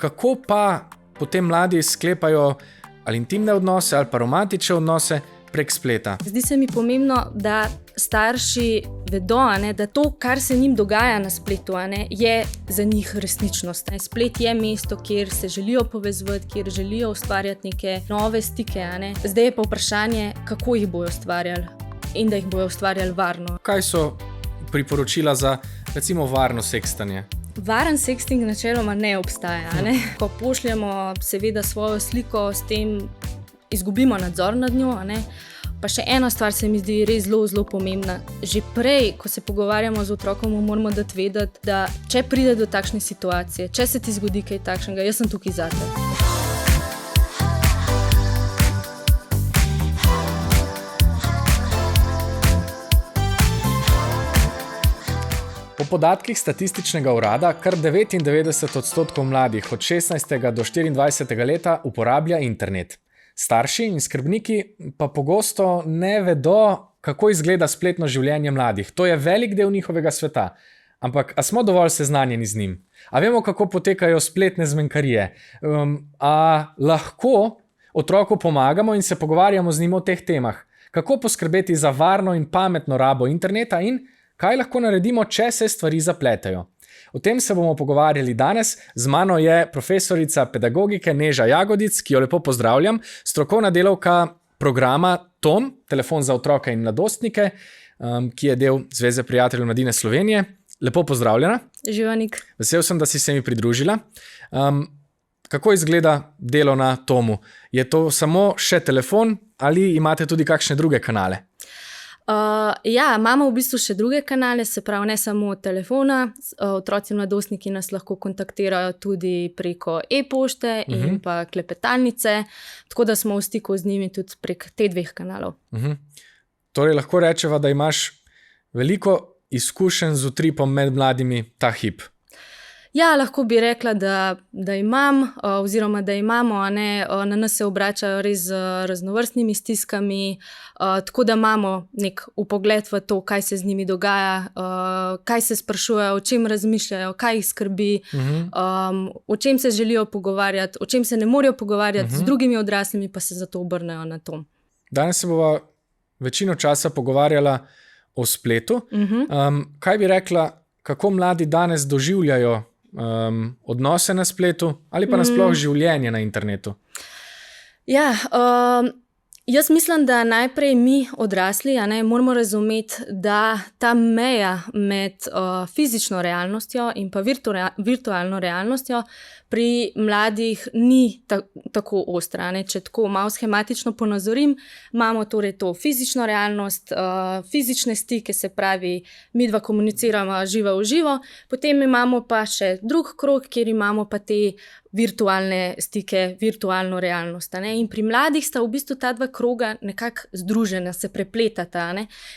kako pa potem mladi sklepajo ali intimne odnose ali pa romantične odnose prek spleta? Zdi se mi pomembno, da starši vedo, da to, kar se njim dogaja na spletu, je za njih resničnost. Splet je mesto, kjer se želijo povezovati, kjer želijo ustvarjati neke nove stike. Zdaj je pa vprašanje, kako jih bojo ustvarjali in da jih bojo ustvarjali varno. Kaj so priporočila za, recimo, varno sekstanje? Varen sexting načeloma ne obstaja. Ko pošljemo seveda svojo sliko, s tem izgubimo nadzor nad njo. Pa še ena stvar se mi zdi res zelo, zelo pomembna. Že prej, ko se pogovarjamo z otrokom, moramo dati vedeti, da če pride do takšne situacije, če se ti zgodi kaj takšnega, jaz sem tukaj zate. Po podatkih statističnega urada, kar 99% mladih od 16. do 24. leta uporablja internet. Starši in skrbniki pa pogosto ne vedo, kako izgleda spletno življenje mladih. To je velik del njihovega sveta. Ampak, a smo dovolj seznanjeni z njim? A vemo, kako potekajo spletne zmenkarije? A lahko otroku pomagamo in se pogovarjamo z njim o teh temah? Kako poskrbeti za varno in pametno rabo interneta in kaj lahko naredimo, če se stvari zapletejo? O tem se bomo pogovarjali danes. Z mano je profesorica pedagogike Neža Jagodic, ki jo lepo pozdravljam, strokovna delavka programa TOM, telefon za otroke in mladostnike, ki je del Zveze prijateljev mladine Slovenije. Lepo pozdravljena. Živanik. Vesel sem, da si se mi pridružila. Kako izgleda delo na TOMu? Je to samo še telefon ali imate tudi kakšne druge kanale? Ja, imamo v bistvu še druge kanale, se pravi ne samo telefona. Otroci in mladostniki nas lahko kontaktirajo tudi preko e-pošte in pa klepetalnice, tako da smo v stiku z njimi tudi prek teh dveh kanalov. Torej lahko rečeva, da imaš veliko izkušenj z utripom med mladimi ta hip. Ja, lahko bi rekla, da imam, oziroma da imamo, na nas se obračajo res z raznovrstnimi stiskami, tako da imamo nek vpogled v to, kaj se z njimi dogaja, kaj se sprašujejo, o čem razmišljajo, kaj jih skrbi, o čem se želijo pogovarjati, o čem se ne morejo pogovarjati, z drugimi odraslimi pa se zato obrnejo na to. Danes se bova večino časa pogovarjala o spletu. Kaj bi rekla, kako mladi danes doživljajo odnose na spletu ali pa nasploh življenje na internetu? Ja, jaz mislim, da najprej mi odrasli moramo razumeti, da ta meja med fizično realnostjo in pa virtualno realnostjo pri mladih ni tako ostra. Če tako malo schematično ponazorim, imamo torej to fizično realnost, fizične stike, se pravi, midva komuniciramo živo v živo, potem imamo pa še drug krog, kjer imamo pa te virtualne stike, virtualno realnost. In pri mladih sta v bistvu ta dva kroga nekako združena, se prepletata,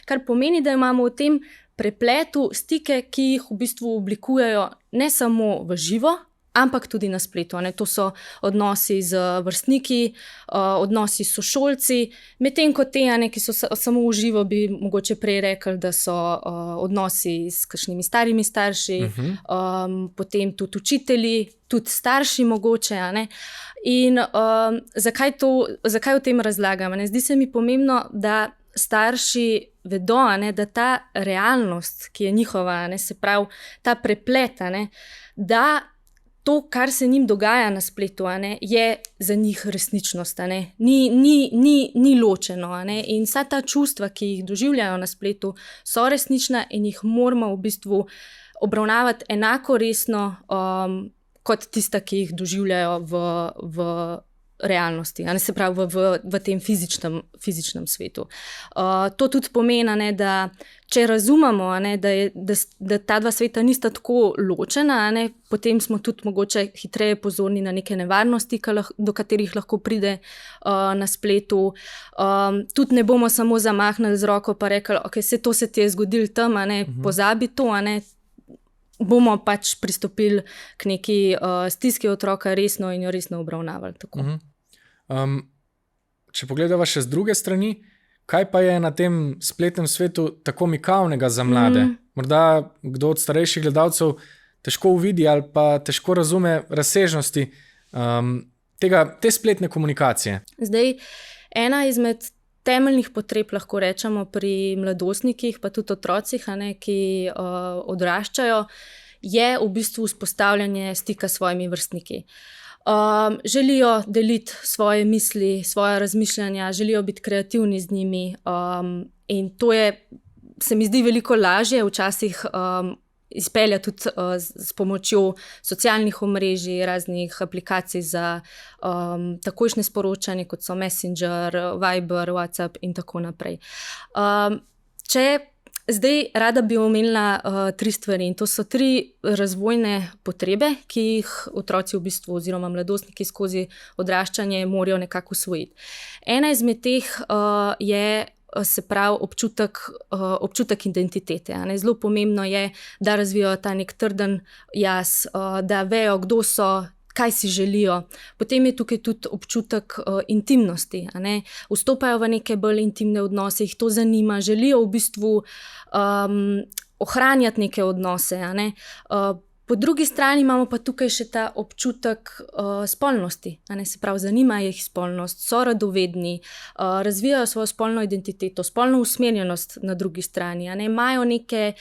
kar pomeni, da imamo v tem prepletu stike, ki jih v bistvu oblikujejo ne samo v živo, ampak tudi na spletu. To so odnosi z vrstniki, odnosi s sošolci, medtem ko te, ki so samo v živo, bi mogoče prej rekli, da so odnosi s kakšnimi starimi starši, potem tudi učitelji, tudi starši mogoče. In zakaj o tem razlagam? Zdi se mi pomembno, da starši vedo, da ta realnost, ki je njihova, se pravi ta preplet, da to, kar se njim dogaja na spletu, je za njih resničnost. Ni ločeno. In vsa ta čustva, ki jih doživljajo na spletu, so resnična in jih moramo v bistvu obravnavati enako resno kot tista, ki jih doživljajo v realnosti, se pravi v tem fizičnem svetu. To tudi pomeni, da če razumemo, da ta dva sveta nista tako ločena, potem smo tudi mogoče hitreje pozorni na neke nevarnosti, do katerih lahko pride na spletu. Tudi ne bomo samo zamahnili z roko pa rekli, ok, to se ti je zgodilo tam, pozabi to, bomo pač pristopili k neki stiski otroka resno in jo resno obravnavali. Tako. Če pogledava še z druge strani, kaj pa je na tem spletnem svetu tako mikavnega za mlade? Morda kdo od starejših gledalcev težko uvidi ali pa težko razume razsežnosti te spletne komunikacije. Zdaj, ena izmed temeljnih potreb, lahko rečemo, pri mladostnikih, pa tudi otrocih, ki odraščajo, je v bistvu vzpostavljanje stika s svojimi vrstniki. Želijo deliti svoje misli, svoje razmišljanja, želijo biti kreativni z njimi, in to je, se mi zdi, veliko lažje včasih izpelja tudi s pomočjo socialnih omrežij, raznih aplikacij za takojšnje sporočanje, kot so Messenger, Viber, WhatsApp in tako naprej. Zdaj rada bi omenila 3 stvari, in to so 3 razvojne potrebe, ki jih otroci v bistvu oziroma mladostniki skozi odraščanje morajo nekako usvojiti. Ena izmed teh je, se pravi, občutek identitete. Zelo pomembno je, da razvijajo ta nek trden jaz, da vejo, kdo so, kaj si želijo. Potem je tukaj tudi občutek intimnosti. Vstopajo v neke bolj intimne odnose, jih to zanima, želijo v bistvu ohranjati neke odnose. Po drugi strani imamo pa tukaj še ta občutek spolnosti. Se pravi, zanima jih spolnost, so radovedni, razvijajo svojo spolno identiteto, spolno usmerjenost na drugi strani. Imajo neke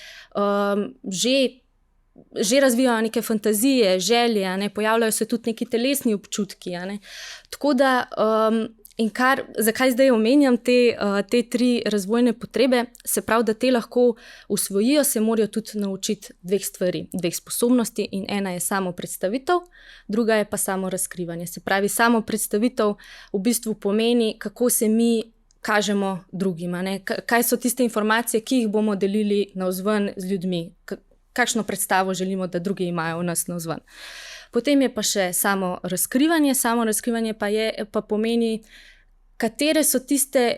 že razvijajo neke fantazije, želje, pojavljajo se tudi neki telesni občutki. Tako da, zakaj zdaj omenjam te 3 razvojne potrebe, se pravi, da te lahko usvojijo, se morajo tudi naučiti 2 stvari, 2 sposobnosti, in ena je samopredstavitev, druga je pa samorazkrivanje. Se pravi, samopredstavitev v bistvu pomeni, kako se mi kažemo drugim, kaj so tiste informacije, ki jih bomo delili navzven z ljudmi, kakšno predstavo želimo, da drugi imajo o nas navzven. Potem je pa še samo razkrivanje. Samo razkrivanje pa pomeni, katere so tiste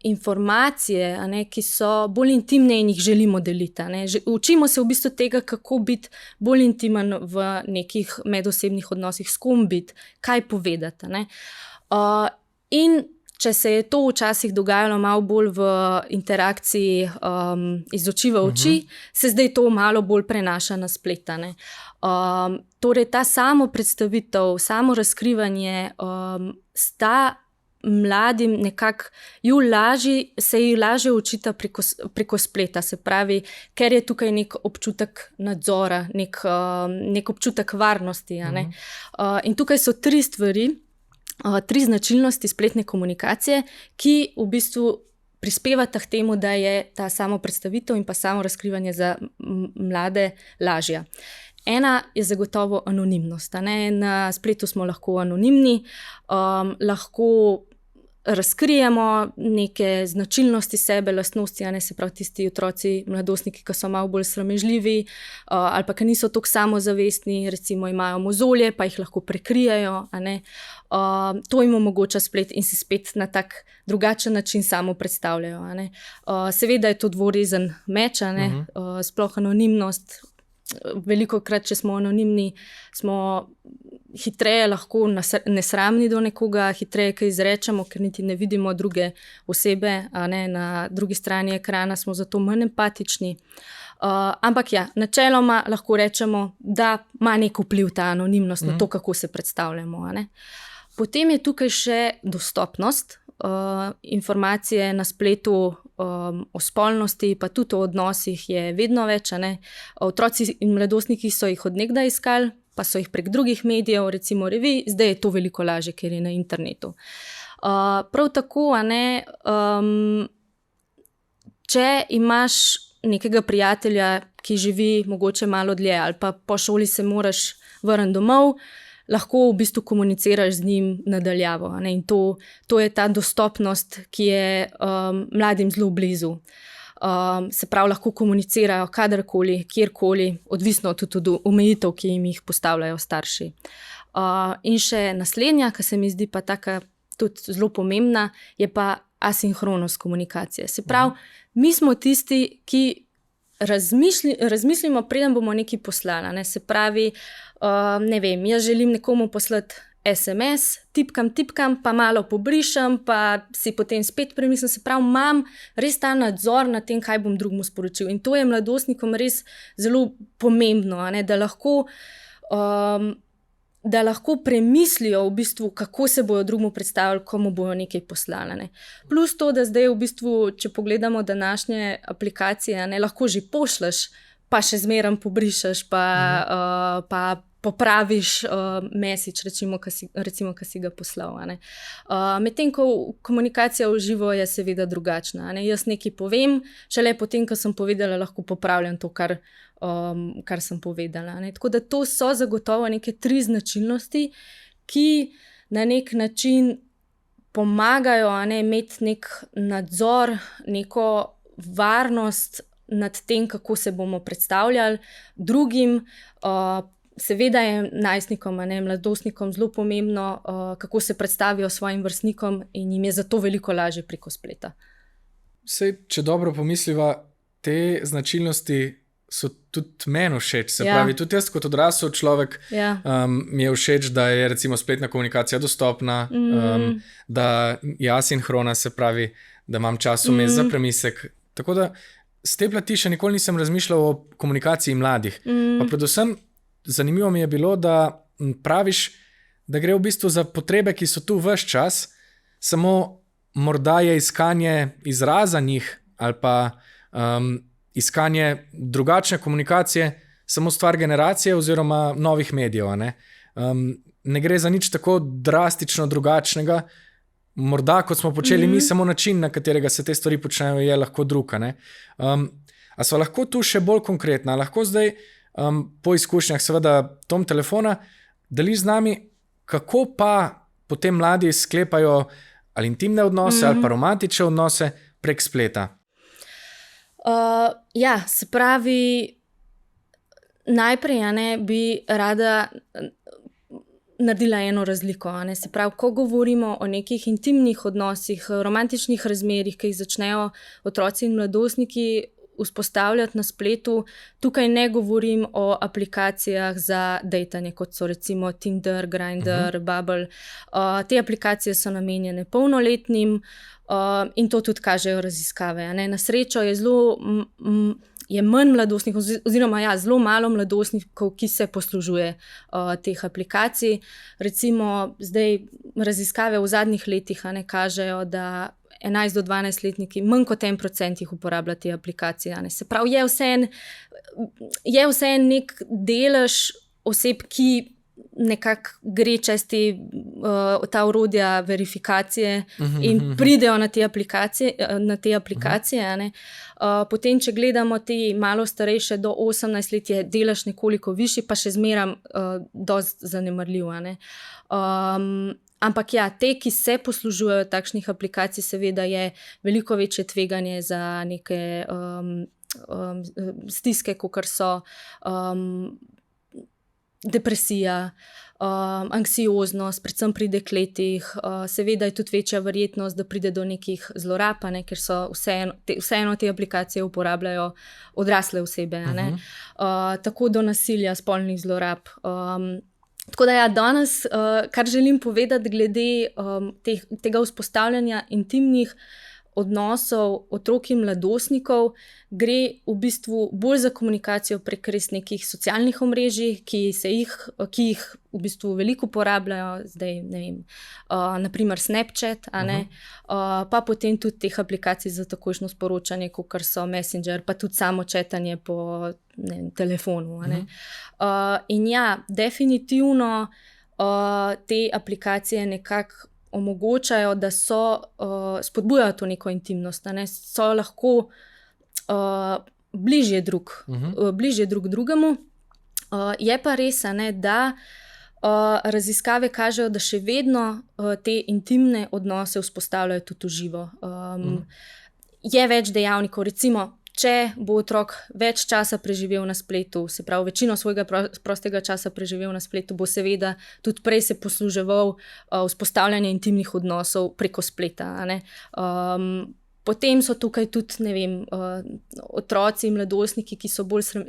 informacije, ki so bolj intimne in jih želimo deliti. Učimo se v bistvu tega, kako biti bolj intimen v nekih medosebnih odnosih, s kom biti, kaj povedati. In če se je to včasih dogajalo malo bolj v interakciji iz oči v oči, se zdaj to malo bolj prenaša na splet. Torej, ta samopredstavitev, samorazkrivanje sta mladim nekako se ji lažje učita preko spleta. Se pravi, ker je tukaj nek občutek nadzora, nek občutek varnosti. In tukaj so 3 stvari, 3 značilnosti spletne komunikacije, ki v bistvu prispevata k temu, da je ta samopredstavitev in pa samorazkrivanje za mlade lažja. Ena je zagotovo anonimnost. Na spletu smo lahko anonimni, lahko razkrijemo neke značilnosti sebe, lastnosti, se pravi tisti otroci, mladostniki, ki so malo bolj sramežljivi ali pa ki niso toliko samozavestni, recimo imajo mozolje, pa jih lahko prekrijejo. To jim omogoča splet in si spet na tak drugačen način samo predstavljajo. Seveda je to dvorezen meč, sploh anonimnost. Velikokrat, če smo anonimni, smo hitreje lahko nesramni do nekoga, hitreje kaj izrečemo, ker niti ne vidimo druge osebe, na drugi strani ekrana smo zato manj empatični. Ampak ja, načeloma lahko rečemo, da ima nek vpliv ta anonimnost na to, kako se predstavljamo. Potem je tukaj še dostopnost. Informacije na spletu o spolnosti, pa tudi o odnosih je vedno več. Otroci in mladostniki so jih od nekdaj iskali, pa so jih prek drugih medijev, recimo revij, zdaj je to veliko lažje, ker je na internetu. Prav tako, če imaš nekega prijatelja, ki živi mogoče malo dlje, ali pa po šoli se moraš vrniti domov, lahko v bistvu komuniciraš z njim nadaljavo. In to je ta dostopnost, ki je mladim zelo blizu. Se pravi, lahko komunicirajo kadarkoli, kjerkoli, odvisno tudi od omejitev, ki jim jih postavljajo starši. In še naslednja, ki se mi zdi pa taka tudi zelo pomembna, je pa asinhronost komunikacije. Se pravi, mi smo tisti, ki razmislimo, preden bomo nekaj poslali. Se pravi, ne vem, jaz želim nekomu poslati SMS, tipkam, pa malo pobrišem, pa si potem spet premislim, se pravi, imam res ta nadzor nad tem, kaj bom drugmu sporočil. In to je mladostnikom res zelo pomembno, a ne, da lahko premislijo v bistvu, kako se bojo drugmu predstavili, komu bojo nekaj poslali. Ne. Plus to, da zdaj v bistvu, če pogledamo današnje aplikacije, ne, lahko že pošleš, pa še zmeraj pobrišeš, pa popraviš message, recimo, ki si ga poslal. Medtem ko komunikacija v živo je seveda drugačna. Jaz nekaj povem, šele potem, ko sem povedala, lahko popravljam to, kar sem povedala. Tako da to so zagotovo neke 3 značilnosti, ki na nek način pomagajo imeti nek nadzor, neko varnost nad tem, kako se bomo predstavljali drugim. Seveda je najstnikom, mladostnikom zelo pomembno, kako se predstavijo svojim vrstnikom in jim je zato veliko lažje preko spleta. Sej, če dobro pomisliva, te značilnosti so tudi meni všeč. Se pravi, tudi jaz kot odrasel človek mi je všeč, da je recimo spletna komunikacija dostopna, da je asinhrona, se pravi, da imam čas vmes za premislek. Tako da z te plati še nikoli nisem razmišljal o komunikaciji mladih. Pa predvsem zanimivo mi je bilo, da praviš, da gre v bistvu za potrebe, ki so tu ves čas, samo morda je iskanje izraza njih ali pa iskanje drugačne komunikacije samo stvar generacije oziroma novih medijev. Ne gre za nič tako drastično drugačnega, morda kot smo počeli mi, samo način, na katerega se te stvari počnejo, je lahko drug. A so lahko tu še bolj konkretna? Lahko zdaj po izkušnjah seveda tom telefona deliš z nami, kako pa potem mladi sklepajo ali intimne odnose ali pa romantične odnose prek spleta? Se pravi, najprej bi rada naredila eno razliko. Se pravi, ko govorimo o nekih intimnih odnosih, romantičnih razmerjih, ki jih začnejo otroci in mladostniki vzpostavljati na spletu, tukaj ne govorim o aplikacijah za dejtanje, kot so recimo Tinder, Grindr, Bubble. Te aplikacije so namenjene polnoletnim in to tudi kažejo raziskave. Na srečo je manj mladostnikov, oziroma zelo malo mladostnikov, ki se poslužuje teh aplikacij. Recimo zdaj raziskave v zadnjih letih kažejo, da 11 do 12 letniki, manj kot 1% jih uporablja te aplikacije. Se pravi, je vseeno nek delež oseb, ki nekako gre čez ta orodja verifikacije in pridejo na te aplikacije. Potem, če gledamo te malo starejše do 18 let, je delež nekoliko višji, pa še zmeraj dosti zanemarljiv. Ampak te, ki se poslužujejo takšnih aplikacij, seveda je veliko večje tveganje za neke stiske, kakor so depresija, anksioznost, predvsem pri dekletih. Seveda je tudi večja verjetnost, da pride do nekih zlorab, ker so vseeno te aplikacije uporabljajo odrasle osebe. Tako do nasilja, spolnih zlorab. Tako da danes, kar želim povedati glede tega vzpostavljanja intimnih odnosov otrok in mladostnikov, gre v bistvu bolj za komunikacijo prek res nekih socialnih omrežij, ki jih v bistvu veliko uporabljajo, zdaj ne vem, naprimer Snapchat, pa potem tudi teh aplikacij za takojšnjo sporočanje, kakor so Messenger, pa tudi samo četanje po telefonu. In definitivno te aplikacije nekako omogočajo, da spodbujajo to neko intimnost, so lahko bližje drug drugemu. Je pa res, da raziskave kažejo, da še vedno te intimne odnose vzpostavljajo tudi v živo. Je več dejavnikov, recimo, če bo otrok več časa preživel na spletu, se pravi, večino svojega prostega časa preživel na spletu, bo seveda tudi prej se posluževal vzpostavljanja intimnih odnosov preko spleta. Potem so tukaj tudi, ne vem, otroci, mladostniki, ki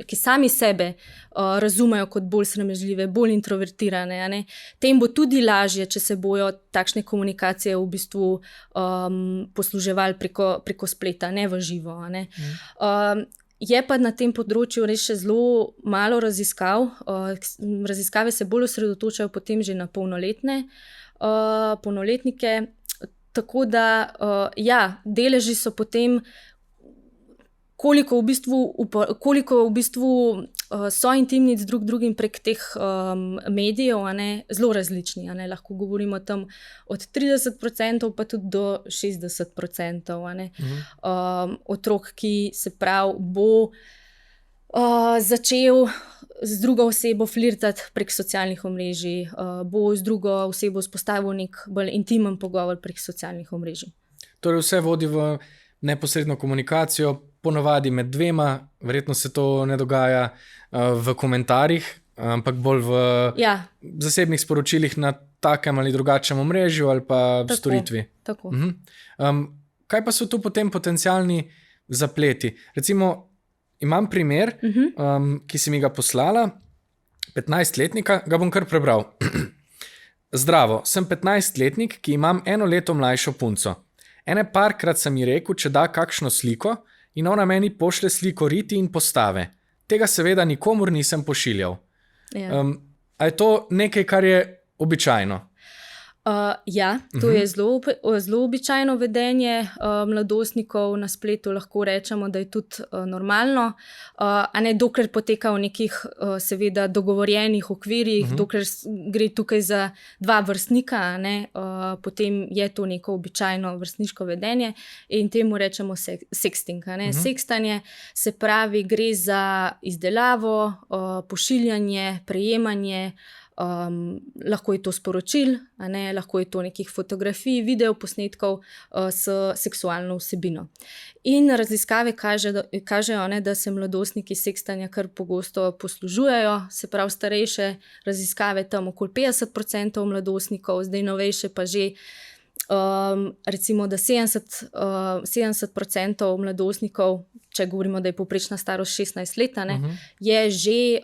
ki sami sebe razumejo kot bolj sramežljive, bolj introvertirane, a ne. Tem bo tudi lažje, če se bojo takšne komunikacije v bistvu posluževali preko spleta, ne v živo, a ne. Je pa na tem področju res še zelo malo raziskav. Raziskave se bolj osredotočajo potem že na polnoletnike. Tako da, deleži so potem, koliko v bistvu so intimni drug drugim prek teh medijev, a ne, zelo različni, a ne, lahko govorimo tam od 30% pa tudi do 60%, a ne, otrok, ki se pravi bo začel z drugo osebo flirtati prek socialnih omrežij, bo z drugo osebo vzpostavil nek bolj intimen pogovor prek socialnih omrežij. Torej vse vodi v neposredno komunikacijo, ponavadi med dvema, verjetno se to ne dogaja v komentarjih, ampak bolj v zasebnih sporočilih na takem ali drugačnem omrežju ali pa storitvi. Tako. Kaj pa so tu potem potencialni zapleti? Recimo, imam primer, ki si mi ga poslala, 15-letnika, ga bom kar prebral. Zdravo, sem 15-letnik, ki imam 1 leto mlajšo punco. Ene parkrat sem ji rekel, če da kakšno sliko, in ona meni pošlje sliko riti in postave. Tega seveda nikomur nisem pošiljal. A je to nekaj, kar je običajno? To je zelo običajno vedenje mladostnikov na spletu, lahko rečemo, da je tudi normalno, a ne, dokler poteka v nekih seveda dogovorjenih okvirjih, dokler gre tukaj za 2 vrstnika, a ne, potem je to neko običajno vrstniško vedenje in temu rečemo sexting, a ne. Sextanje se pravi, gre za izdelavo, pošiljanje, prejemanje, lahko je to sporočil, a ne, lahko je to nekih fotografij, videoposnetkov s seksualno vsebino. In raziskave kažejo, ne, da se mladostniki sextanja kar pogosto poslužujejo, se pravi starejše raziskave tam okoli 50% mladostnikov, zdaj novejše pa že recimo, da 70% mladostnikov, če govorimo, da je povprečna starost 16 let, ne, je že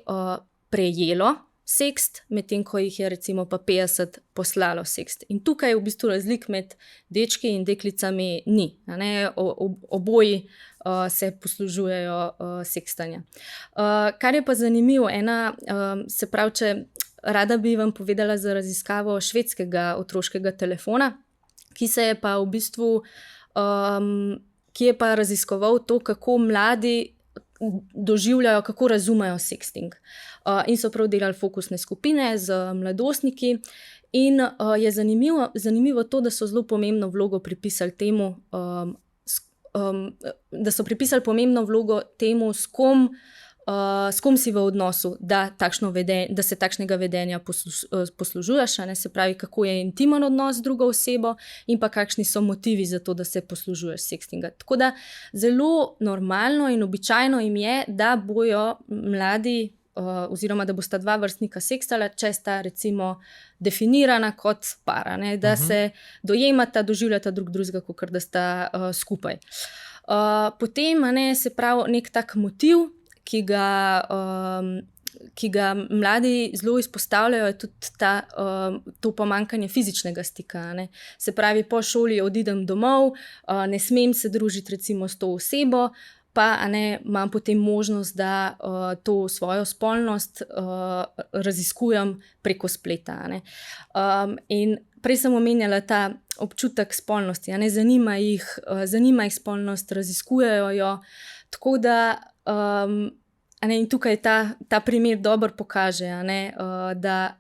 prejelo sext, medtem ko jih je recimo pa 50 poslalo sext. In tukaj v bistvu razlik med dečki in deklicami ni, a ne, oboji se poslužujejo sextanja. Kar je pa zanimivo, se pravi, rada bi vam povedala za raziskavo švedskega otroškega telefona, ki je pa raziskoval to, kako mladi doživljajo, kako razumejo sexting. In so prav delali fokusne skupine z mladostniki in je zanimivo to, da so zelo pomembno vlogo pripisali temu, s kom si v odnosu, da se takšnega vedenja poslužuješ, ne, se pravi, kako je intimen odnos z drugo osebo in pa kakšni so motivi za to, da se poslužuješ sextinga. Tako da zelo normalno in običajno jim je, da bojo mladi oziroma da bosta 2 vrstnika sextala, če sta recimo definirana kot par, ne, da se dojemata, doživljata drug drugega, kakor da sta skupaj. Potem, ne, se pravi, nek tak motiv, ki ga mladi zelo izpostavljajo, je tudi to pomanjkanje fizičnega stika, ne. Se pravi, po šoli odidem domov, ne smem se družiti recimo s to osebo, pa, a ne, imam potem možnost, da to svojo spolnost raziskujem preko spleta, a ne. In prej sem omenjala ta občutek spolnosti, a ne, zanima jih spolnost, raziskujejo jo, tako da a ne, in tukaj ta primer dobro pokaže, a ne, da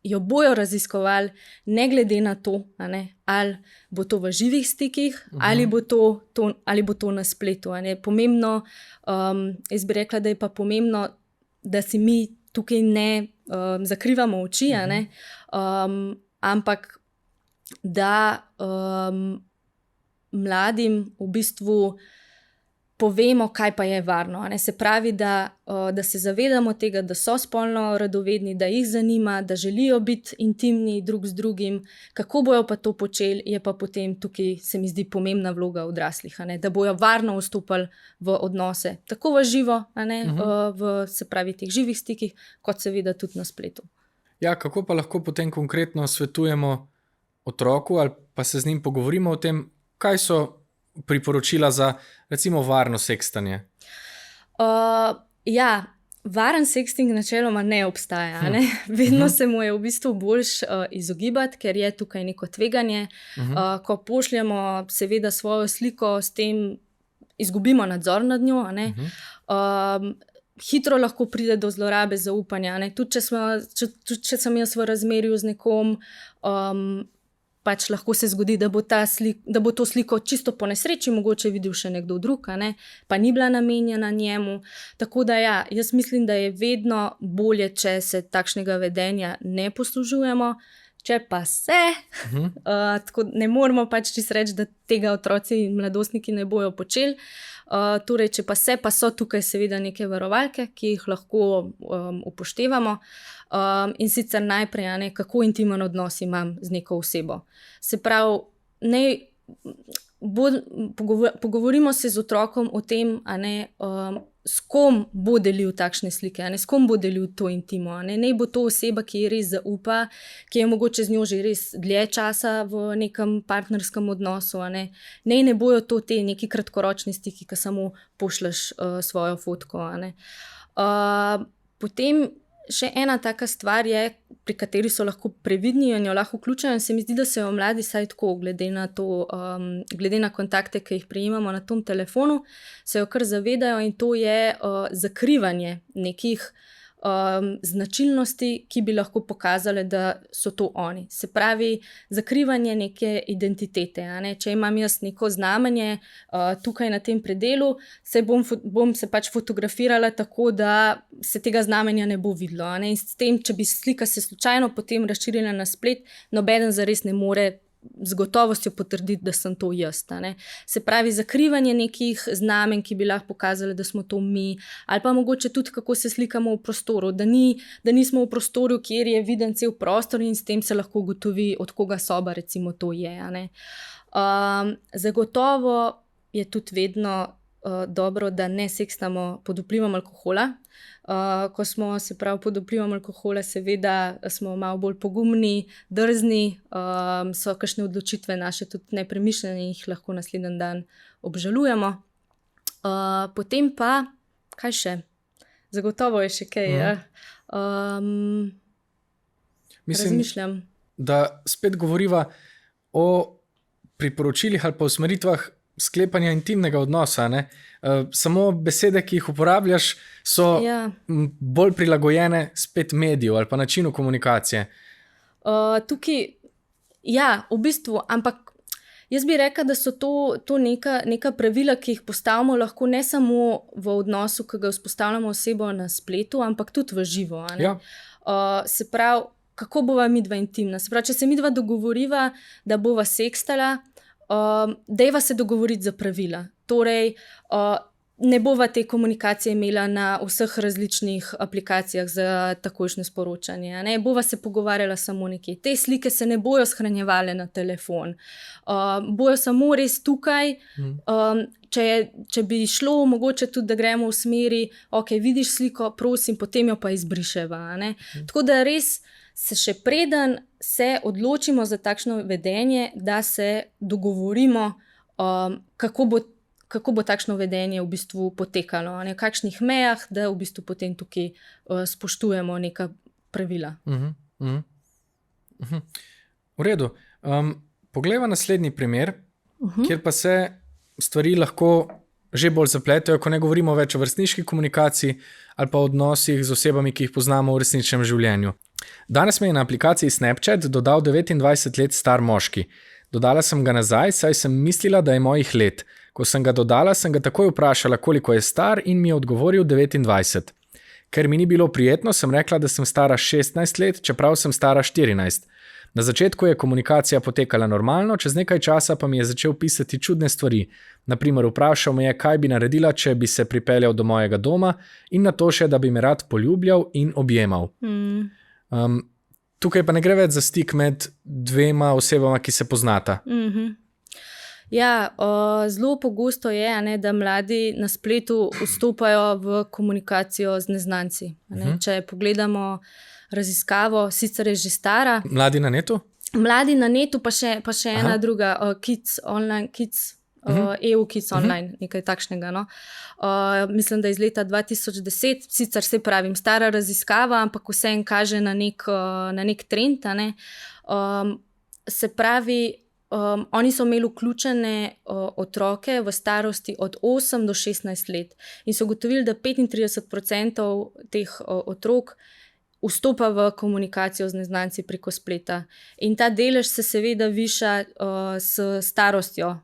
jo bojo raziskovali ne glede na to, a ne, ali bo to v živih stikih, ali bo to na spletu, a ne. Pomembno, jaz bi rekla, da je pa pomembno, da si mi tukaj ne zakrivamo oči, a ne, ampak da mladim v bistvu povemo, kaj pa je varno. Se pravi, da se zavedamo tega, da so spolno radovedni, da jih zanima, da želijo biti intimni drug z drugim, kako bojo pa to počeli, je pa potem tukaj, se mi zdi, pomembna vloga odraslih, da bojo varno vstopali v odnose, tako v živo, v, se pravi, teh živih stikih, kot seveda tudi na spletu. Ja, kako pa lahko potem konkretno svetujemo otroku ali pa se z njim pogovorimo o tem, kaj so priporočila za, recimo, varno sekstanje? Ja, varen seksting načeloma ne obstaja. Vedno se mu je v bistvu boljš izogibati, ker je tukaj neko tveganje. Ko pošljemo seveda svojo sliko, s tem izgubimo nadzor nad njo. Hitro lahko pride do zlorabe zaupanja. Tudi če sem jaz v razmerju z nekom, pač lahko se zgodi, da bo to sliko čisto po nesreči mogoče videl še nekdo drug, pa ni bila namenjena njemu. Tako da ja, jaz mislim, da je vedno bolje, če se takšnega vedenja ne poslužujemo. Če pa se, tako ne moramo pač čisto reči, da tega otroci in mladostniki ne bojo počeli. Torej, če pa se, pa so tukaj seveda neke varovalke, ki jih lahko upoštevamo. In sicer najprej, kako intimen odnos imam z neko osebo. Se pravi, pogovorimo se z otrokom o tem, s kom bo delil takšne slike, s kom bo delil to intimo. Ne bo to oseba, ki ji res zaupa, ki je mogoče z njo že res dlje časa v nekem partnerskem odnosu. Ne bojo to te neki kratkoročni stiki, ki samo pošleš svojo fotko. Potem še ena taka stvar je, pri kateri so lahko previdni in jo lahko vključujejo. Se mi zdi, da se jo mladi saj tako, glede na kontakte, ki jih prejemamo na tom telefonu, se jo kar zavedajo, in to je zakrivanje nekih značilnosti, ki bi lahko pokazale, da so to oni. Se pravi, zakrivanje neke identitete. Če imam jaz neko znamenje tukaj na tem predelu, bom se pač fotografirala tako, da se tega znamenja ne bo videlo. In s tem, če bi slika se slučajno potem razširila na splet, nobeden zares ne more z gotovostjo potrditi, da sem to jaz. Se pravi, zakrivanje nekih znamenj, ki bi lahko pokazali, da smo to mi, ali pa mogoče tudi, kako se slikamo v prostoru, da nismo v prostoru, kjer je viden cel prostor, in s tem se lahko ugotovi, od koga soba recimo to je. Zagotovo je tudi vedno dobro, da ne sekstamo pod vplivom alkohola. Ko smo, se pravi, pod vplivom alkohola, seveda smo malo bolj pogumni, drzni, so kakšne odločitve naše tudi nepremišljene in jih lahko naslednji dan obžalujemo. Potem pa, kaj še? Zagotovo je še kaj, razmišljam. Da spet govoriva o priporočilih ali pa usmeritvah sklepanja intimnega odnosa. Samo besede, ki jih uporabljaš, so bolj prilagojene spet mediju ali pa načinu komunikacije. Tukaj, ja, v bistvu, ampak jaz bi rekla, da so to neka pravila, ki jih postavimo lahko ne samo v odnosu, ki ga vzpostavljamo osebo na spletu, ampak tudi v živo. Se pravi, kako bova midva intimna? Se pravi, če se midva dogovoriva, da bova sekstala, dejva se dogovoriti za pravila. Torej, ne bova te komunikacije imela na vseh različnih aplikacijah za takojšnje sporočanje. Bova se pogovarjala samo nekje. Te slike se ne bojo shranjevale na telefon. Bojo samo res tukaj. Če bi šlo, mogoče tudi, da gremo v smeri, ok, vidiš sliko, prosim, potem jo pa izbriševa. Tako da res se še preden se odločimo za takšno vedenje, da se dogovorimo, kako bo takšno vedenje v bistvu potekalo, v kakšnih mejah, da v bistvu potem tukaj spoštujemo neka pravila. V redu. Poglejva naslednji primer, kjer pa se stvari lahko že bolj zapletajo, ko ne govorimo več o vrstniški komunikaciji ali pa odnosih z osebami, ki jih poznamo v resničnem življenju. Danes me je na aplikaciji Snapchat dodal 29 let star moški. Dodala sem ga nazaj, saj sem mislila, da je mojih let. Ko sem ga dodala, sem ga takoj vprašala, koliko je star, in mi je odgovoril 29. Ker mi ni bilo prijetno, sem rekla, da sem stara 16 let, čeprav sem stara 14. Na začetku je komunikacija potekala normalno, čez nekaj časa pa mi je začel pisati čudne stvari. Naprimer, vprašal me je, kaj bi naredila, če bi se pripeljal do mojega doma in na to še, da bi me rad poljubljal in objemal. Tukaj pa ne gre več za stik med dvema osebama, ki se poznata. Ja, zelo pogosto je, da mladi na spletu vstopajo v komunikacijo z neznanci. Če pogledamo raziskavo, sicer je že stara. Mladi na netu? Mladi na netu, pa še ena druga, Kids Online, EU Kids Online, nekaj takšnega. No? Mislim, da iz leta 2010, sicer se pravim, stara raziskava, ampak vseeno kaže na nek trend. Se pravi, oni so imeli vključene otroke v starosti od 8 do 16 let in so ugotovili, da 35% teh otrok vstopa v komunikacijo z neznanci preko spleta. In ta delež se seveda viša s starostjo.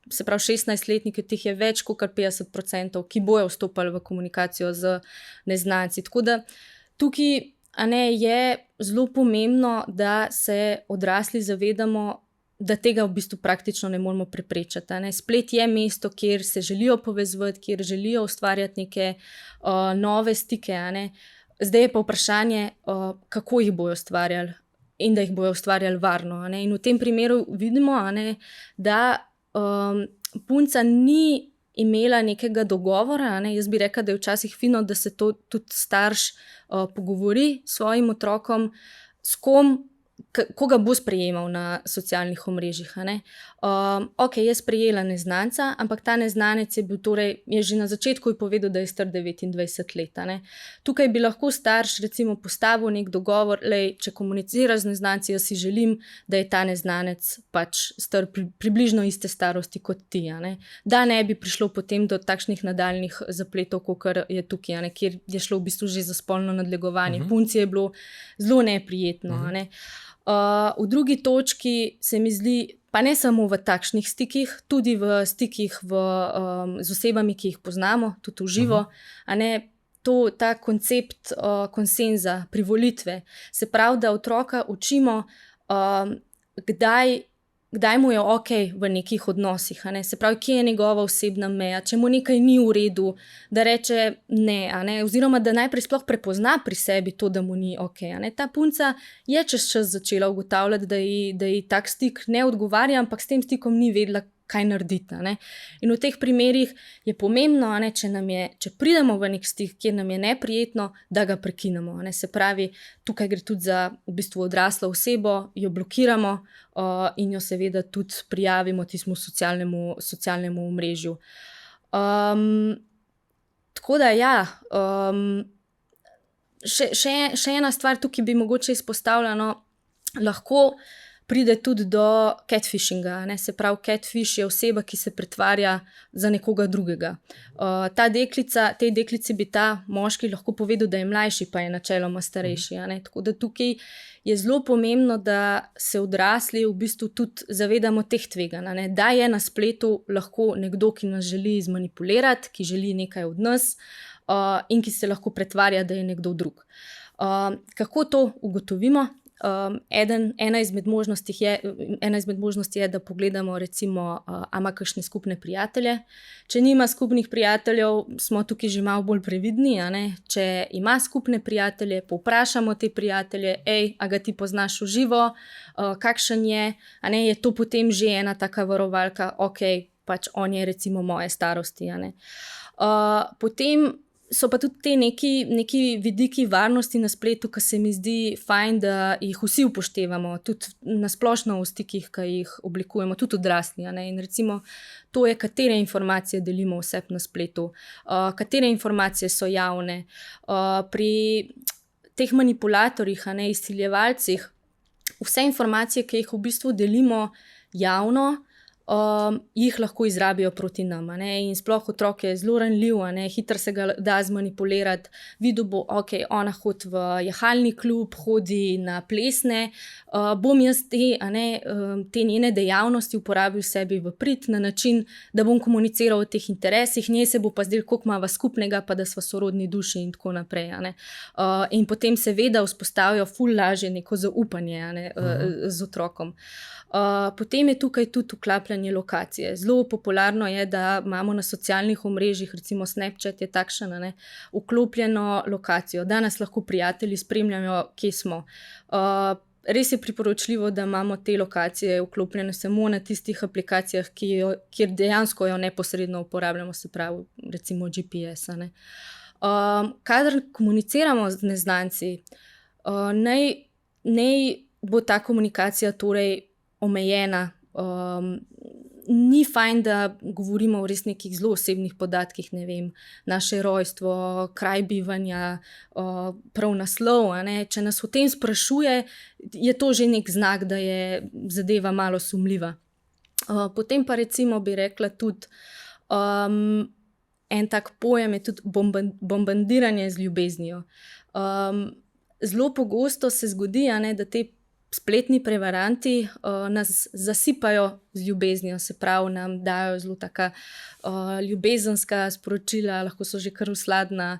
Se pravi, 16-letniki, teh je več kot 50%, ki bojo vstopali v komunikacijo z neznanci. Tako da tukaj je zelo pomembno, da se odrasli zavedamo, da tega v bistvu praktično ne moremo preprečiti. Splet je mesto, kjer se želijo povezovati, kjer želijo ustvarjati neke nove stike. Zdaj je pa vprašanje, kako jih bojo ustvarjali in da jih bojo ustvarjali varno. In v tem primeru vidimo, da punca ni imela nekega dogovora. Jaz bi rekla, da je včasih fino, da se to tudi starš pogovori s svojim otrokom, s kom, koga bo sprejemal na socialnih omrežjih. Ok, je sprejela neznanca, ampak ta neznanec je bil je že na začetku povedal, da je star 29 let. Tukaj bi lahko starš recimo postavil nek dogovor, če komuniciraš z neznanci, jaz si želim, da je ta neznanec pač star približno iste starosti kot ti. Da ne bi prišlo potem do takšnih nadaljnih zapletov, kot je tukaj, kjer je šlo v bistvu že za spolno nadlegovanje. Punci je bilo zelo neprijetno. V drugi točki se mi zdi, pa ne samo v takšnih stikih, tudi v stikih z osebami, ki jih poznamo, tudi v živo, ta koncept konsenza, privolitve. Se pravi, da otroka učimo, kdaj mu je ok v nekih odnosih. Se pravi, kje je njegova osebna meja, če mu nekaj ni v redu, da reče ne, oziroma da najprej sploh prepozna pri sebi to, da mu ni ok. Ta punca je čez čas začela ugotavljati, da ji tak stik ne odgovarja, ampak s tem stikom ni vedela, kaj narediti. In v teh primerih je pomembno, če pridemo v nek stik, kjer nam je neprijetno, da ga prekinemo. Se pravi, tukaj gre tudi za v bistvu odraslo osebo, jo blokiramo in jo seveda tudi prijavimo tistemu socialnemu omrežju. Tako da še ena stvar tukaj bi mogoče izpostavljeno, lahko pride tudi do catfishinga. Se pravi, catfish je oseba, ki se pretvarja za nekoga drugega. Tej deklici bi ta moški lahko povedal, da je mlajši, pa je načeloma starejši. Tako da tukaj je zelo pomembno, da se odrasli v bistvu tudi zavedamo teh tveganj. Da je na spletu lahko nekdo, ki nas želi zmanipulirati, ki želi nekaj od nas in ki se lahko pretvarja, da je nekdo drug. Kako to ugotovimo? Ena izmed možnosti je, da pogledamo recimo, ima kakšne skupne prijatelje. Če nima skupnih prijateljev, smo tukaj že malo bolj previdni. Če ima skupne prijatelje, povprašamo te prijatelje, a ga ti poznaš v živo, kakšen je, je to potem že ena taka varovalka, ok, pač on je recimo moje starosti. Potem so pa tudi te neki vidiki varnosti na spletu, ki se mi zdi fajn, da jih vsi upoštevamo, tudi na splošno v stikih, ki jih oblikujemo, tudi odrasli. In recimo to je, katere informacije delimo vse na spletu, katere informacije so javne. Pri teh manipulatorjih, izsiljevalcih, vse informacije, ki jih v bistvu delimo javno, jih lahko izrabijo proti nam. In sploh otrok je zelo ranljiv, hitro se ga da zmanipulirati. Videl bo, ok, ona hodi v jahalni klub, hodi na plesne, bom jaz te njene dejavnosti uporabil sebi v prid na način, da bom komuniciral o teh interesih, njej se bo pa zdel, koliko imava skupnega, pa da sva sorodni duši in tako naprej. In potem seveda vzpostavijo ful lažje neko zaupanje z otrokom. Potem je tukaj tudi vklapljanje lokacije. Zelo popularno je, da imamo na socialnih omrežjih, recimo Snapchat je takšen, vklopljeno lokacijo, da nas lahko prijatelji spremljajo, kje smo. Res je priporočljivo, da imamo te lokacije vklopljene samo na tistih aplikacijah, kjer dejansko jo neposredno uporabljamo, se pravi recimo GPS. Kadar komuniciramo z neznanci, naj bo ta komunikacija torej omejena. Ni fajn, da govorimo o res nekih zelo osebnih podatkih, ne vem, naše rojstvo, kraj bivanja, prav naslov. Če nas o tem sprašuje, je to že nek znak, da je zadeva malo sumljiva. Potem pa recimo bi rekla tudi, en tak pojem je tudi bombardiranje z ljubeznijo. Zelo pogosto se zgodi, da te spletni prevaranti nas zasipajo z ljubeznijo, se pravi, nam dajo zelo taka ljubezenska sporočila, lahko so že kar usladna,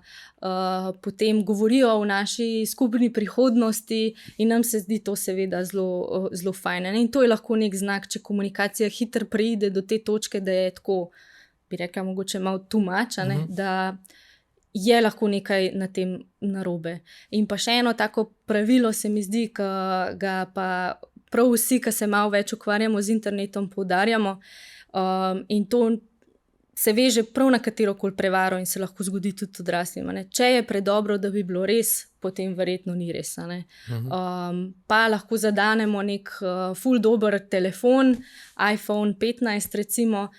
potem govorijo o naši skupni prihodnosti in nam se zdi to seveda zelo fajn. In to je lahko nek znak, če komunikacija hitro preide do te točke, da je tako, bi rekla, mogoče malo too much, da je lahko nekaj na tem narobe. In pa še eno tako pravilo se mi zdi, ki ga pa prav vsi, ki se malo več ukvarjamo z internetom, poudarjamo, in to se veže prav na katerokoli prevaro in se lahko zgodi tudi odraslim. Če je predobro, da bi bilo res, potem verjetno ni res. Pa lahko zadanemo nek ful dober telefon, iPhone 15 recimo,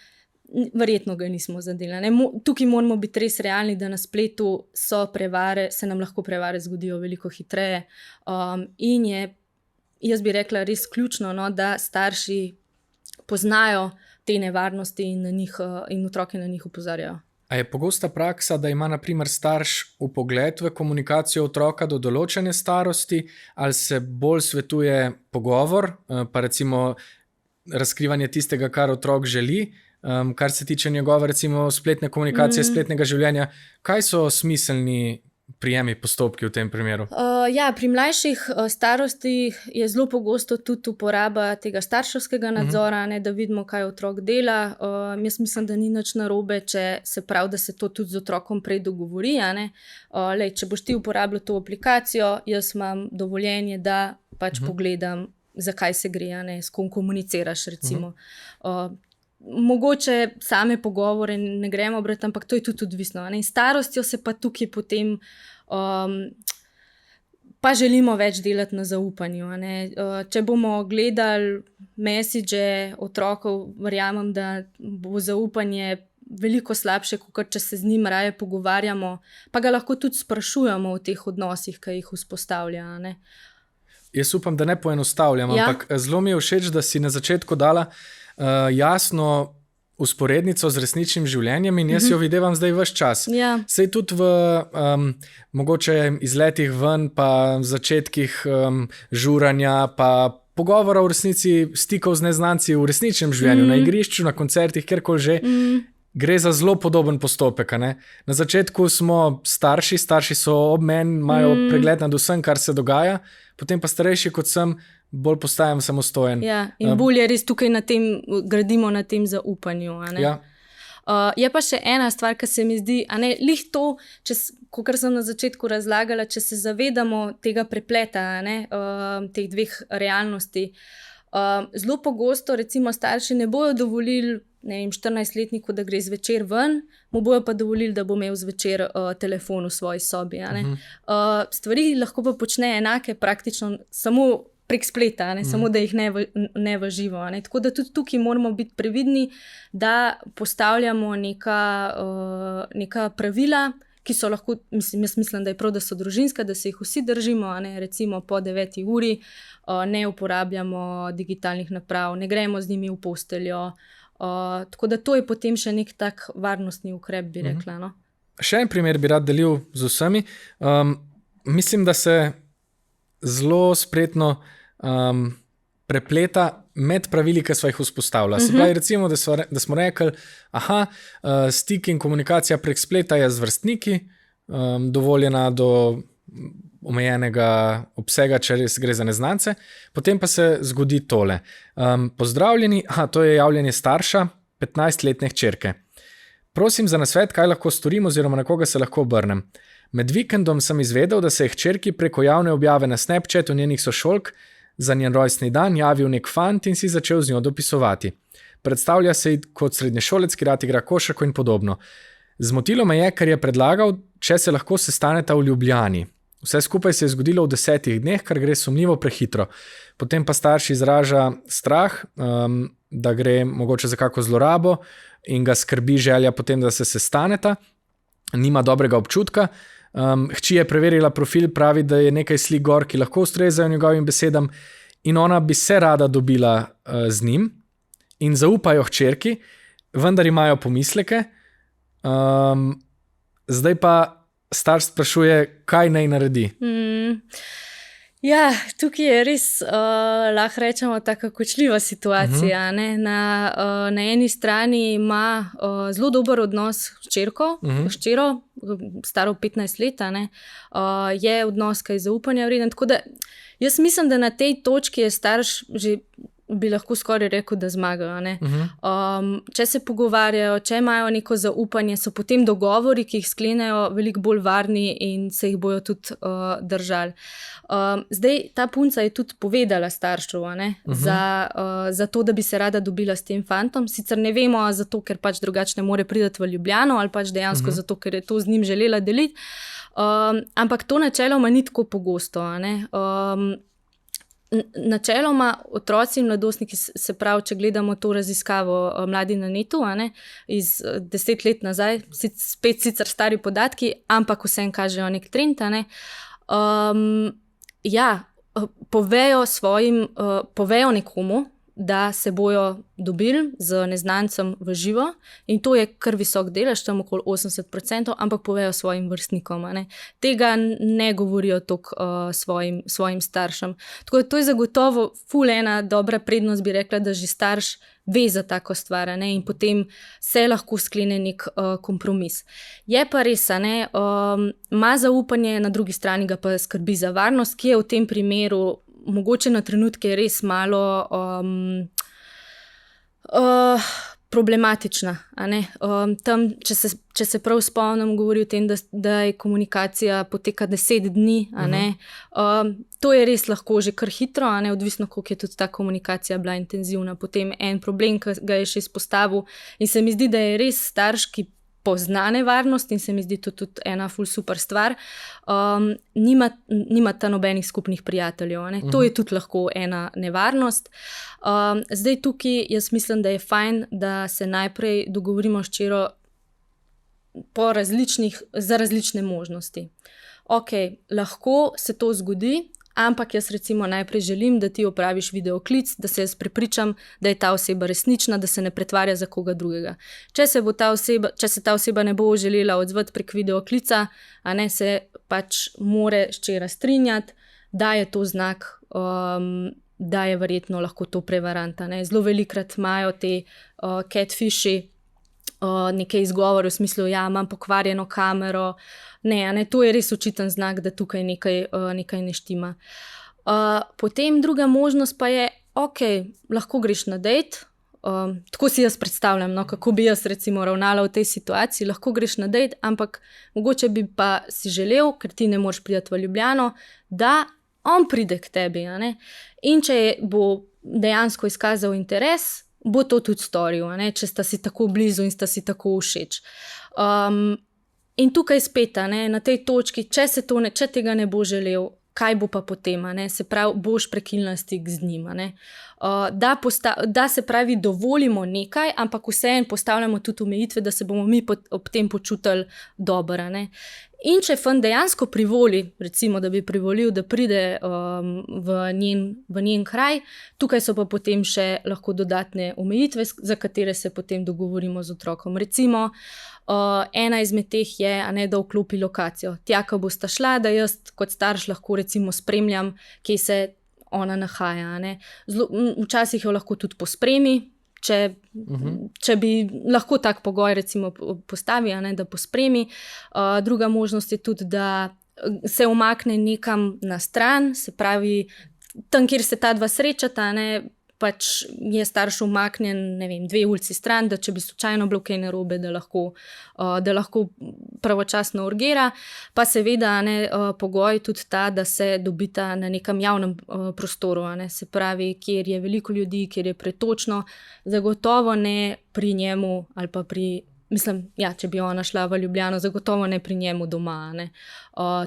verjetno ga nismo zadeli. Tukaj moramo biti res realni, da na spletu so prevare, se nam lahko prevare zgodijo veliko hitreje. In je, jaz bi rekla, res ključno, da starši poznajo te nevarnosti in otroke na njih opozarjajo. A je pogosta praksa, da ima na primer starš vpogled v komunikacijo otroka do določene starosti, ali se bolj svetuje pogovor, pa recimo razkrivanje tistega, kar otrok želi, kar se tiče njegove recimo spletne komunikacije, spletnega življenja? Kaj so smiselni prijemi, postopki v tem primeru? Pri mlajših starosti je zelo pogosto tudi uporaba tega starševskega nadzora, da vidimo, kaj otrok dela. Jaz mislim, da ni nič narobe, če se pravi, da se to tudi z otrokom prej dogovori. Če boš ti uporabljal to aplikacijo, jaz imam dovoljenje, da pač pogledam, zakaj se gre, s kom komuniciraš recimo. Mogoče same pogovore ne gremo brati, ampak to je tudi odvisno. In starostjo se pa tukaj potem pa želimo več delati na zaupanju. Če bomo gledali message otrokov, verjamem, da bo zaupanje veliko slabše, kot če se z njim raje pogovarjamo, pa ga lahko tudi sprašujemo o teh odnosih, ki jih vzpostavlja. Jaz upam, da ne poenostavljam, ampak zelo mi je všeč, da si na začetku dala jasno usporednico z resničnim življenjem in jaz jo videvam zdaj ves čas. Sej tudi v mogoče izletih ven, pa začetkih žuranja, pa pogovora v resnici, stikov z neznanci v resničnem življenju, na igrišču, na koncertih, kjerkoli že, gre za zelo podoben postopek. Na začetku smo starši so ob meni, imajo pregled nad vsem, kar se dogaja, potem pa starejši kot sem, bolj postajam samostojen. In bolj je res tukaj gradimo na tem zaupanju. Je pa še ena stvar, ki se mi zdi, lih to, kot sem na začetku razlagala, če se zavedamo tega prepleta, teh dveh realnosti. Zelo pogosto recimo starši ne bojo dovolili 14-letniku, da gre zvečer ven, mu bojo pa dovolili, da bo imel zvečer telefon v svoji sobi. Stvari lahko pa počne enake praktično samo prek spleta, samo da jih ne v živo. Tako da tudi tukaj moramo biti previdni, da postavljamo neka pravila, ki so lahko, jaz mislim, da je prav, da so družinska, da se jih vsi držimo, recimo po 9 uri ne uporabljamo digitalnih naprav, ne gremo z njimi v posteljo, Tako da to je potem še nek tak varnostni ukrep, bi rekla. No? Še en primer bi rad delil z vsemi. Mislim, da se zelo spretno prepleta med pravili, ki smo jih vzpostavili. Se pravi, recimo, da smo rekli, stik in komunikacija prek spleta je z vrstniki, dovoljena do omejenega obsega, če res gre za neznance, potem pa se zgodi tole. Pozdravljeni, to je javljanje starša 15-letne hčerke. Prosim za nasvet, kaj lahko storim oziroma na koga se lahko obrnem. Med vikendom sem izvedel, da se je hčerki preko javne objave na Snapchatu njenih sošolk za njen rojstni dan javil nek fant in si začel z njo dopisovati. Predstavlja se ji kot srednješolec, ki rad igra košarko in podobno. Zmotilo me je, ker je predlagal, če se lahko sestaneta v Ljubljani. Vse skupaj se je zgodilo v 10 dneh, kar gre sumljivo prehitro. Potem pa starš izraža strah, da gre mogoče za kako zlorabo in ga skrbi želja potem, da se sestaneta. Nima dobrega občutka. Hči je preverila profil, pravi, da je nekaj slik gor, ki lahko ustrezajo njegovim besedam in ona bi se rada dobila z njim in zaupajo hčerki, vendar imajo pomisleke. Zdaj pa starš sprašuje, kaj naj naredi. Ja, tukaj je res, lahko rečemo, taka kočljiva situacija. Ne? Na eni strani ima zelo dober odnos s hčero, staro 15 let, je odnos, ki je zaupanja vreden. Tako da jaz mislim, da na tej točki je starš že, bi lahko skoraj rekel, da zmagajo. Če se pogovarjajo, če imajo neko zaupanje, so potem dogovori, ki jih sklenejo, veliko bolj varni in se jih bojo tudi držali. Zdaj, ta punca je tudi povedala staršu, za to, da bi se rada dobila s tem fantom. Sicer ne vemo, zato, ker pač drugače ne more priti v Ljubljano ali pač dejansko zato, ker je to z njim želela deliti. Ampak to načeloma ni tako pogosto. Načeloma otroci in mladostniki, se pravi, če gledamo to raziskavo Mladi na netu, iz 10 let nazaj, spet sicer stari podatki, ampak vsem kažejo nek trend, povejo nekomu, da se bojo dobili z neznancem v živo in to je kar visok delež, tam okoli 80%, ampak povejo svojim vrstnikom. Tega ne govorijo toliko svojim staršem. Tako da to je zagotovo ful ena dobra prednost, bi rekla, da že starš ve za tako stvar in potem se lahko sklene nek kompromis. Je pa res, ima zaupanje, na drugi strani ga pa skrbi za varnost, ki je v tem primeru mogoče na trenutke res malo problematična. Tam, če se prav spomnim, govori o tem, da je komunikacija poteka 10 dni. To je res lahko že kar hitro, odvisno, koliko je tudi ta komunikacija bila intenzivna. Potem en problem, ki ga je še izpostavil in se mi zdi, da je res starš, ki pozna nevarnost in se mi zdi to tudi ena ful super stvar, nima ta nobenih skupnih prijateljev. To je tudi lahko ena nevarnost. Zdaj tukaj jaz mislim, da je fajn, da se najprej dogovorimo s hčero za različne možnosti. Ok, lahko se to zgodi, ampak jaz recimo najprej želim, da ti opraviš videoklic, da se jaz prepričam, da je ta oseba resnična, da se ne pretvarja za koga drugega. Če se ta oseba ne bo želela odzvati prek videoklica, se pač more hčera strinjati, da je to znak, da je verjetno lahko to prevarant. Zelo velikrat imajo te catfishi nekaj izgovor v smislu, imam pokvarjeno kamero. Ne, to je res očiten znak, da tukaj nekaj ne štima. Potem druga možnost pa je, ok, lahko greš na dejt, tako si jaz predstavljam, kako bi jaz recimo ravnala v tej situaciji, lahko greš na dejt, ampak mogoče bi pa si želel, ker ti ne moreš priti v Ljubljano, da on pride k tebi. In če bo dejansko izkazal interes, bo to tudi storil, če sta si tako blizu in sta si tako všeč. In tukaj spet, na tej točki, če tega ne bo želel, kaj bo pa potem, se pravi, boš prekinila stik z njim. Da se pravi, dovolimo nekaj, ampak vseeno postavljamo tudi omejitve, da se bomo mi ob tem počutili dobro. In če fant dejansko privoli, recimo, da bi privolil, da pride v njen kraj, tukaj so pa potem še lahko dodatne omejitve, za katere se potem dogovorimo z otrokom. Recimo, ena izmed teh je, da vklopi lokacijo. Tja, ko bosta šla, da jaz kot starš lahko recimo spremljam, kje se ona nahaja. Včasih jo lahko tudi pospremi, če bi lahko tak pogoj recimo postavi, da pospremi. Druga možnost je tudi, da se umakne nekam na stran, se pravi, tam, kjer se ta dva srečata, pač je starš umaknjen, 2 ulici stran, da če bi slučajno bilo kaj narobe, da lahko pravočasno urgira. Pa seveda pogoj tudi ta, da se dobita na nekem javnem prostoru, se pravi, kjer je veliko ljudi, kjer je pretočno, zagotovo ne pri njemu ali pa če bi ona šla v Ljubljano, zagotovo ne pri njemu doma.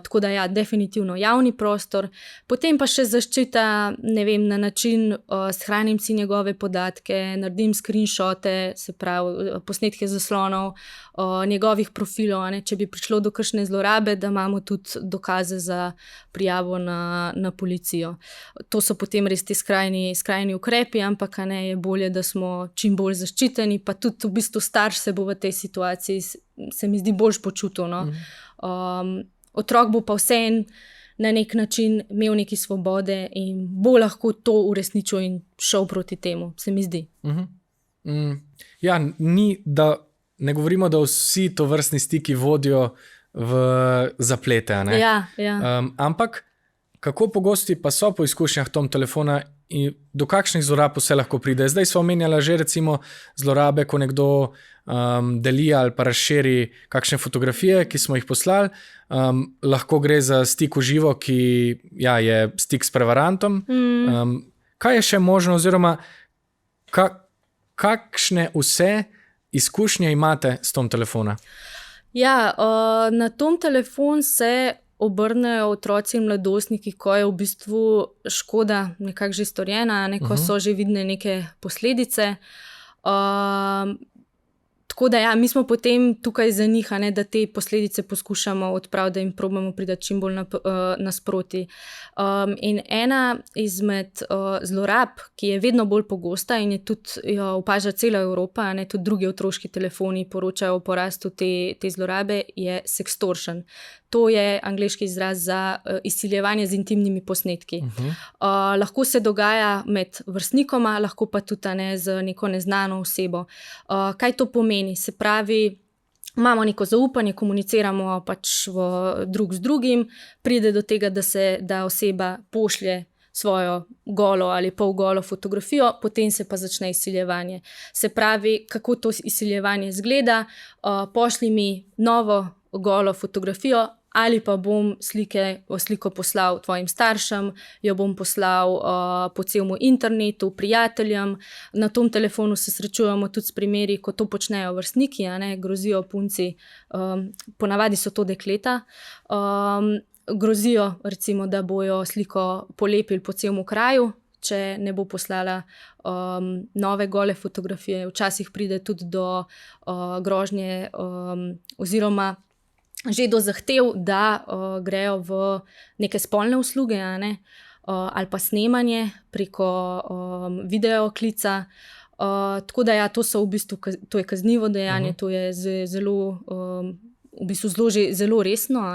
Tako da definitivno javni prostor. Potem pa še zaščita, na način, shranim si njegove podatke, naredim screenshote, se pravi, posnetke zaslonov, njegovih profilov, če bi prišlo do kakšne zlorabe, da imamo tudi dokaze za prijavo na policijo. To so potem res ti skrajni ukrepi, ampak je bolje, da smo čim bolj zaščiteni, pa tudi v bistvu starš se bo v tej situaciji, se mi zdi, bolj počutil. Otrok bo pa vseeno na nek način imel neki svobode in bo lahko to uresničil in šel proti temu, se mi zdi. Ja, ne govorimo, da vsi tovrstni stiki vodijo v zaplete. Ja. Ampak kako pogosti pa so po izkušnjah tom telefona in do kakšnih zlorab vse lahko pride? Zdaj smo omenjali že recimo zlorabe, ko nekdo deli ali pa razširi kakšne fotografije, ki smo jih poslali. Lahko gre za stik v živo, ki je stik s prevarantom. Kaj je še možno oziroma kakšne vse izkušnje imate s tom telefona? Ja, na tom telefon se obrnejo otroci in mladostniki, ko je v bistvu škoda nekako že storjena, ko so že vidne neke posledice. Tako da mi smo potem tukaj za njih, da te posledice poskušamo odpraviti, da jim probamo priti čim bolj nasproti. In ena izmed zlorab, ki je vedno bolj pogosta in je tudi jo opaža cela Evropa, tudi drugi otroški telefoni poročajo o porastu te zlorabe, je sextortion. To je angleški izraz za izsiljevanje z intimnimi posnetki. Lahko se dogaja med vrstnikoma, lahko pa tudi z neko neznano osebo. Kaj to pomeni? Se pravi, imamo neko zaupanje, komuniciramo pač drug z drugim, pride do tega, da oseba pošlje svojo golo ali polgolo fotografijo, potem se pa začne izsiljevanje. Se pravi, kako to izsiljevanje izgleda, pošlji mi novo golo fotografijo, ali pa bom sliko poslal tvojim staršem, jo bom poslal po celemu internetu, prijateljem. Na tom telefonu se srečujemo tudi s primeri, ko to počnejo vrstniki, grozijo punci, ponavadi so to dekleta, grozijo recimo, da bojo sliko polepili po celemu kraju, če ne bo poslala nove gole fotografije. Včasih pride tudi do grožnje oziroma že do zahtev, da grejo v neke spolne usluge, ali pa snemanje preko videoklica. Tako da to so v bistvu, to je kaznivo dejanje, to je zelo, v bistvu zelo resno.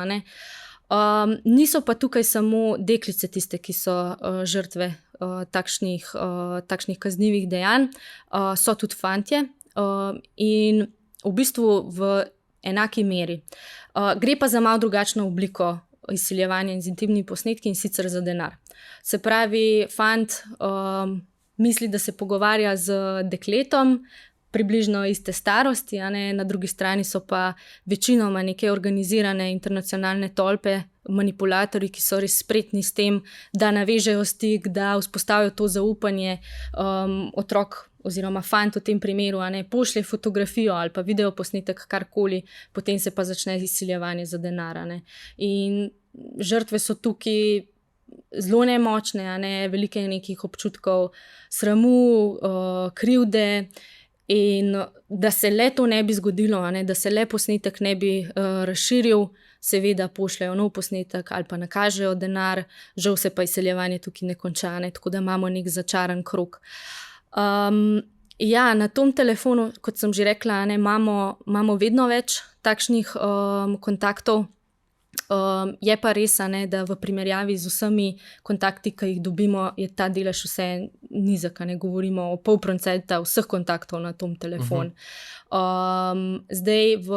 Niso pa tukaj samo deklice tiste, ki so žrtve takšnih kaznivih dejanj, so tudi fantje in v bistvu v enaki meri. Gre pa za malo drugačno obliko izsiljevanja z intimnimi posnetki, in sicer za denar. Se pravi, fant misli, da se pogovarja z dekletom, približno iste starosti, na drugi strani so pa večinoma neke organizirane internacionalne tolpe, manipulatorji, ki so res spretni s tem, da navežejo stik, da vzpostavijo to zaupanje. Otrok oziroma fant v tem primeru pošlje fotografijo ali pa video posnetek, karkoli, potem se pa začne izsiljevanje za denar. In žrtve so tukaj zelo nemočne, veliko je nekih občutkov sramu, krivde. In da se le to ne bi zgodilo, da se le posnetek ne bi razširil, seveda pošljajo nov posnetek ali pa nakažejo denar, žal se pa izseljevanje tukaj ne konča, ne, tako da imamo nek začaran krog. Ja, na tom telefonu, kot sem že rekla, ne, imamo vedno več takšnih kontaktov. Je pa res, ne, da v primerjavi z vsemi kontakti, ki jih dobimo, je ta delež vse nizek, ne govorimo o 0,5% vseh kontaktov na tom telefon. Zdaj v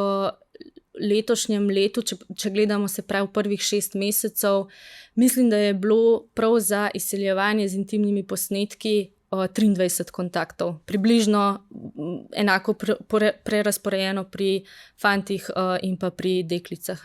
letošnjem letu, če gledamo se pravi prvih 6 mesecev, mislim, da je bilo prav za izseljevanje z intimnimi posnetki 23 kontaktov, približno enako prerazporejeno pri fantih in pa pri deklicah.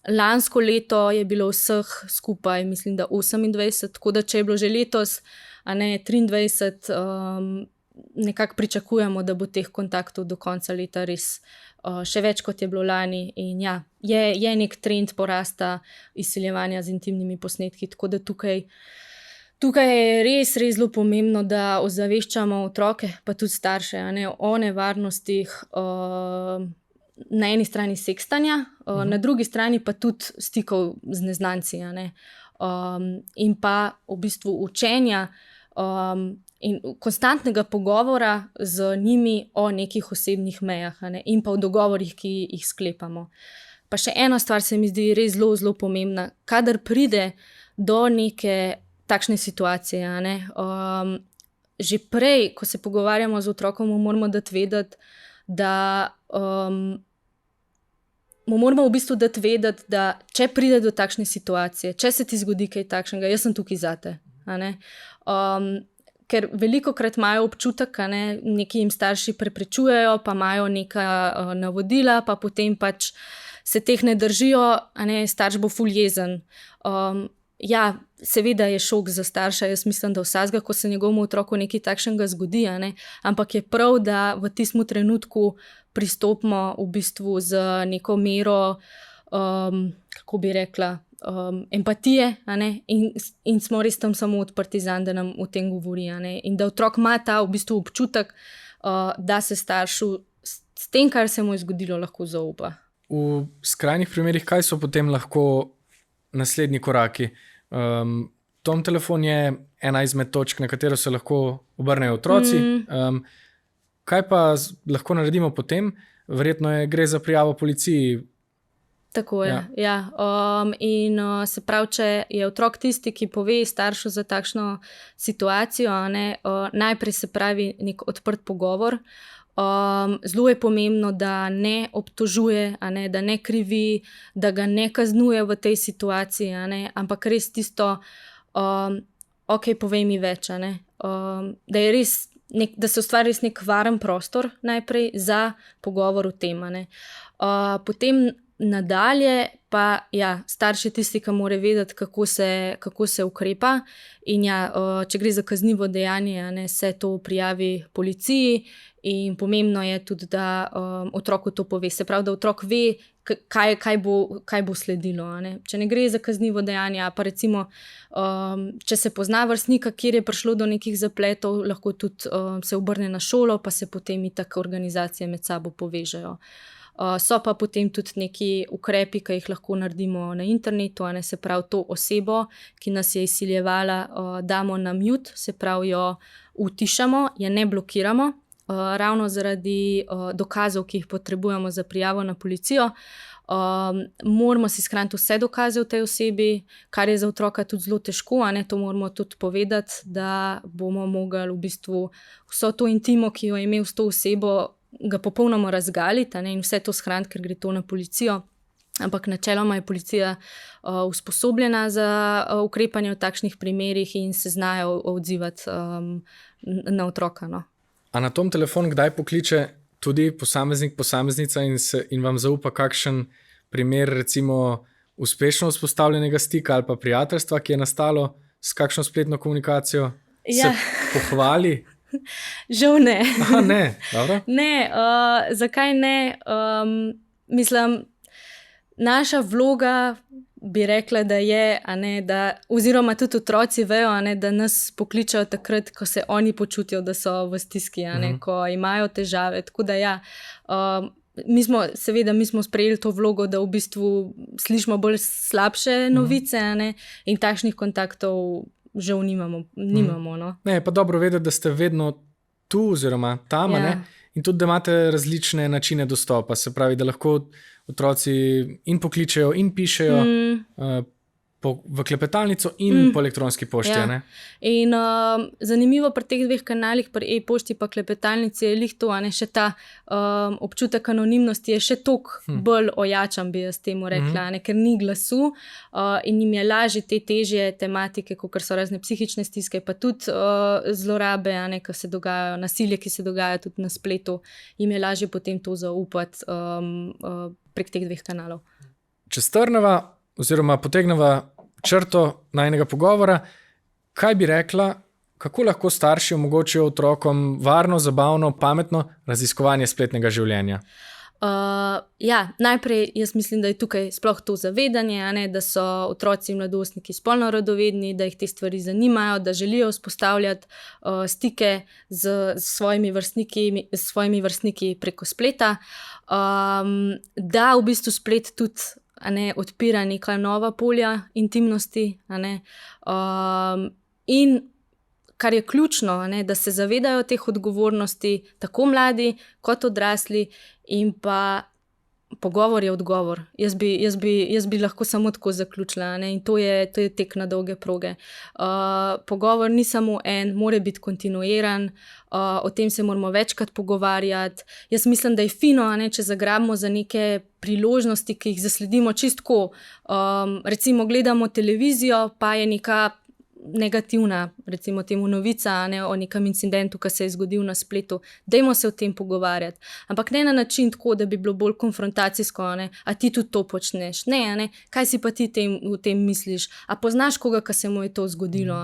Lansko leto je bilo vseh skupaj, mislim, da 28, tako da če je bilo že letos 23, nekako pričakujemo, da bo teh kontaktov do konca leta res še več, kot je bilo lani. In ja, je nek trend porasta izseljevanja z intimnimi posnetki, tako da Tukaj je res zelo pomembno, da ozaveščamo otroke, pa tudi starše, o nevarnostih na eni strani sekstanja, na drugi strani pa tudi stikov z neznanci, in pa v bistvu učenja in konstantnega pogovora z njimi o nekih osebnih mejah, in pa o dogovorih, ki jih sklepamo. Pa še ena stvar se mi zdi res zelo, zelo pomembna. Kadar pride do neke takšne situacije, že prej, ko se pogovarjamo z otrokom, moramo dati vedeti, da mu moramo v bistvu dati vedeti, da če pride do takšne situacije, če se ti zgodi kaj takšnega, jaz sem tukaj zate. Ker velikokrat imajo občutek, neki jim starši preprečujejo, pa imajo neka navodila, pa potem pač se teh ne držijo, starš bo ful jezen. Ja, seveda je šok za starša, jaz mislim, da vsakega, ko se njegovemu otroku nekaj takšnega zgodi, ampak je prav, da v tistem trenutku pristopimo v bistvu z neko mero, kako bi rekla, empatije, in smo res tam samo odprti zanj, da nam o tem govori, in da otrok ima ta v bistvu občutek, da se staršu s tem, kar se mu je zgodilo, lahko zaupa. V skrajnih primerih, kaj so potem lahko naslednji koraki? Tom telefon je ena izmed točk, na katero se lahko obrnejo otroci. Kaj pa lahko naredimo potem? Verjetno gre za prijavo policiji. Tako je, ja. In se pravi, če je otrok tisti, ki pove staršu za takšno situacijo, najprej se pravi nek odprt pogovor. Zelo je pomembno, da ne obtožuje, da ne krivi, da ga ne kaznuje v tej situaciji, ampak res tisto, ok, povej mi več, da je res da se ustvari res nek varen prostor najprej za pogovor o tem. Potem nadalje pa starši tisti, ki mora vedeti, kako se ukrepa, in če gre za kaznivo dejanje, se to prijavi policiji. In pomembno je tudi, da otroku to pove. Se pravi, da otrok ve, kaj bo sledilo. Če ne gre za kaznivo dejanje, pa recimo, če se pozna vrstnika, kjer je prišlo do nekih zapletov, lahko tudi se obrne na šolo, pa se potem itak organizacije med sabo povežejo. So pa potem tudi neki ukrepi, ki jih lahko naredimo na internetu, se pravi to osebo, ki nas je izsiljevala, damo na mute, se pravi jo utišamo, je ne blokiramo. Ravno zaradi dokazov, ki jih potrebujemo za prijavo na policijo. Moramo si shraniti vse dokaze o tej osebi, kar je za otroka tudi zelo težko, to moramo tudi povedati, da bomo mogli v bistvu vso to intimo, ki jo je imel s to osebo, ga popolnoma razgaliti, in vse to shraniti, ker gre to na policijo. Ampak načeloma je policija usposobljena za ukrepanje v takšnih primerih in se znajo odzivati na otroka. A na tom telefon kdaj pokliče tudi posameznica in vam zaupa kakšen primer, recimo uspešno vzpostavljenega stika ali pa prijateljstva, ki je nastalo s kakšno spletno komunikacijo? Se pohvali? Žal ne. Aha, ne, dobro. Ne, zakaj ne? Mislim, naša vloga bi rekla, da je, oziroma tudi otroci vejo, da nas pokličajo takrat, ko se oni počutijo, da so v stiski, ko imajo težave. Tako da mi smo sprejeli to vlogo, da v bistvu slišimo bolj slabše novice, a ne, in takšnih kontaktov žal nimamo. No. Ne, pa dobro vedeti, da ste vedno tu oziroma tam, ne? In tudi, da imate različne načine dostopa, se pravi, da lahko otroci in pokličejo in pišejo v klepetalnico in po elektronski pošti. Ne? In zanimivo pri teh dveh kanalih, pri e-pošti pa klepetalnici je to, ne, še ta občutek anonimnosti je še toliko bolj ojačan, bi jaz temu rekla, ne, ker ni glasu in jim je lažje te težje tematike, kot so razne psihične stiske, pa tudi zlorabe, ne, ki se dogajajo, nasilje, ki se dogaja tudi na spletu, jim je lažje potem to zaupati prek teh dveh kanalov. Če strneva oziroma potegneva črto najnega pogovora, kaj bi rekla, kako lahko starši omogočijo otrokom varno, zabavno, pametno raziskovanje spletnega življenja? Najprej jaz mislim, da je tukaj sploh to zavedanje, ne, da so otroci in mladostniki spolno radovedni, da jih te stvari zanimajo, da želijo vzpostavljati stike z svojimi vrstniki preko spleta, da v bistvu splet tudi odpira neka nova polja intimnosti, in kar je ključno, da se zavedajo teh odgovornosti, tako mladi kot odrasli, in pa pogovor je odgovor. Jaz bi lahko samo tako zaključila, in to je tek na dolge proge. Pogovor ni samo mora biti kontinuiran, o tem se moramo večkrat pogovarjati. Jaz mislim, da je fino, če zagrabimo za neke priložnosti, ki jih zasledimo čistko. Recimo gledamo televizijo, pa je neka negativna, recimo temu novica, o nekem incidentu, ki se je zgodil na spletu. Dajmo se o tem pogovarjati. Ampak ne na način tako, da bi bilo bolj konfrontacijsko, a ti tudi to počneš. Ne, kaj si pa ti v tem misliš? A poznaš koga, ki se mu je to zgodilo?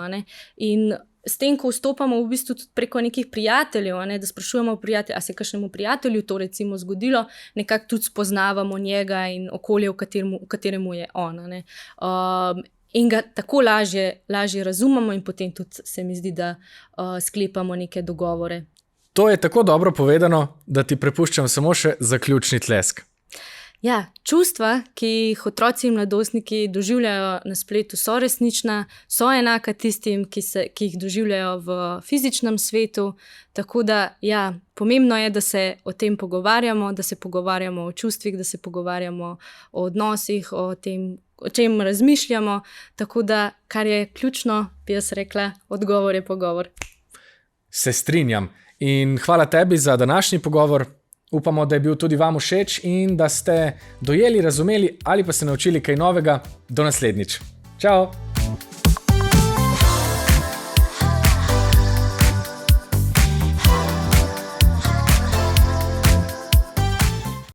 In s tem, ko vstopamo v bistvu tudi preko nekih prijateljev, da sprašujemo prijatelje, a se kakšnemu prijatelju to recimo zgodilo, nekako tudi spoznavamo njega in okolje, v kateremu je on. In ga tako lažje razumemo in potem tudi se mi zdi, da sklepamo neke dogovore. To je tako dobro povedano, da ti prepuščam samo še zaključni tlesk. Čustva, ki jih otroci in mladostniki doživljajo na spletu, so resnična, so enaka tistim, ki jih doživljajo v fizičnem svetu, tako da pomembno je, da se o tem pogovarjamo, da se pogovarjamo o čustvih, da se pogovarjamo o odnosih, o tem, o čem razmišljamo, tako da, kar je ključno, bi jaz rekla, odgovor je pogovor. Se strinjam in hvala tebi za današnji pogovor. Upamo, da je bil tudi vam všeč in da ste dojeli, razumeli ali pa se naučili kaj novega. Do naslednjič. Čau!